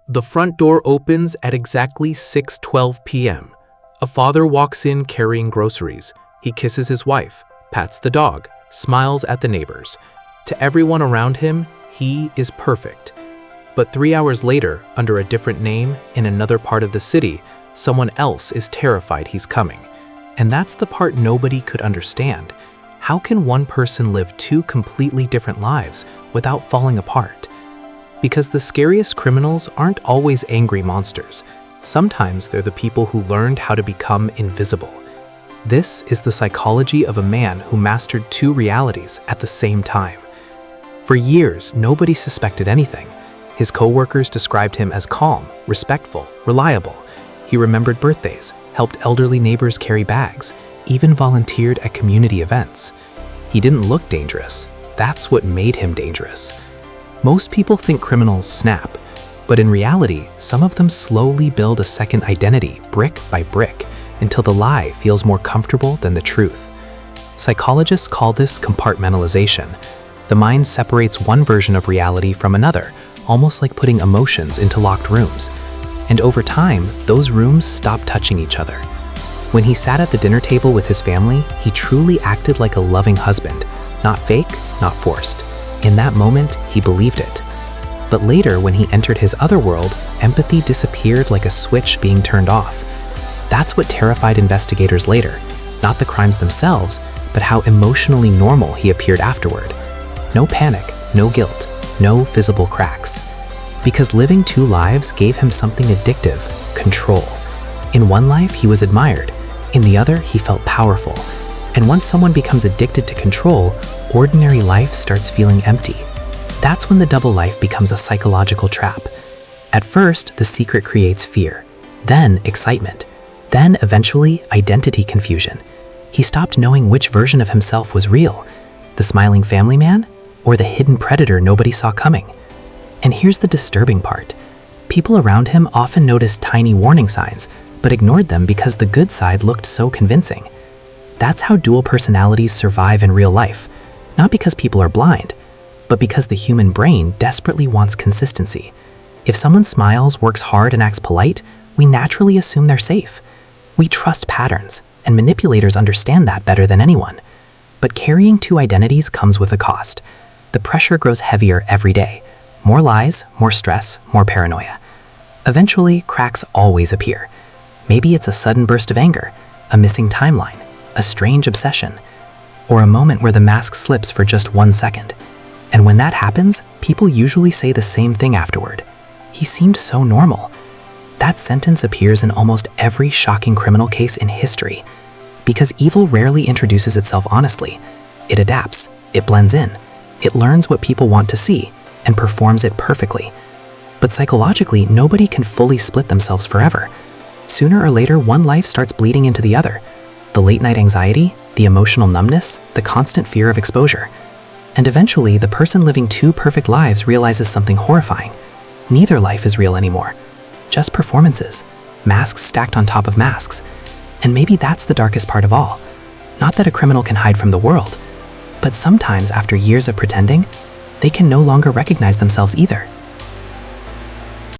The front door opens at exactly 6:12 p.m. A father walks in carrying groceries. He kisses his wife, pats the dog, smiles at the neighbors. To everyone around him, he is perfect. But 3 hours later, under a different name, in another part of the city, someone else is terrified he's coming. And that's the part nobody could understand. How can one person live two completely different lives without falling apart? Because the scariest criminals aren't always angry monsters. Sometimes they're the people who learned how to become invisible. This is the psychology of a man who mastered two realities at the same time. For years, nobody suspected anything. His co-workers described him as calm, respectful, reliable. He remembered birthdays, helped elderly neighbors carry bags, even volunteered at community events. He didn't look dangerous. That's what made him dangerous. Most people think criminals snap, but in reality, some of them slowly build a second identity, brick by brick, until the lie feels more comfortable than the truth. Psychologists call this compartmentalization. The mind separates one version of reality from another, almost like putting emotions into locked rooms. And over time, those rooms stop touching each other. When he sat at the dinner table with his family, he truly acted like a loving husband, not fake, not forced. In that moment, he believed it. But later, when he entered his other world, empathy disappeared like a switch being turned off. That's what terrified investigators later, not the crimes themselves, but how emotionally normal he appeared afterward. No panic, no guilt, no visible cracks. Because living two lives gave him something addictive, control. In one life, he was admired. In the other, he felt powerful. And once someone becomes addicted to control, ordinary life starts feeling empty. That's when the double life becomes a psychological trap. At first, the secret creates fear, then excitement, then eventually identity confusion. He stopped knowing which version of himself was real, the smiling family man or the hidden predator nobody saw coming. And here's the disturbing part. People around him often noticed tiny warning signs, but ignored them because the good side looked so convincing. That's how dual personalities survive in real life, not because people are blind, but because the human brain desperately wants consistency. If someone smiles, works hard, and acts polite, we naturally assume they're safe. We trust patterns, and manipulators understand that better than anyone. But carrying two identities comes with a cost. The pressure grows heavier every day. More lies, more stress, more paranoia. Eventually, cracks always appear. Maybe it's a sudden burst of anger, a missing timeline, a strange obsession, or a moment where the mask slips for just 1 second. And when that happens, people usually say the same thing afterward. He seemed so normal. That sentence appears in almost every shocking criminal case in history. Because evil rarely introduces itself honestly. It adapts, it blends in, it learns what people want to see, and performs it perfectly. But psychologically, nobody can fully split themselves forever. Sooner or later, one life starts bleeding into the other. The late-night anxiety, the emotional numbness, the constant fear of exposure. And eventually, the person living two perfect lives realizes something horrifying. Neither life is real anymore. Just performances, masks stacked on top of masks. And maybe that's the darkest part of all. Not that a criminal can hide from the world, but sometimes after years of pretending, they can no longer recognize themselves either.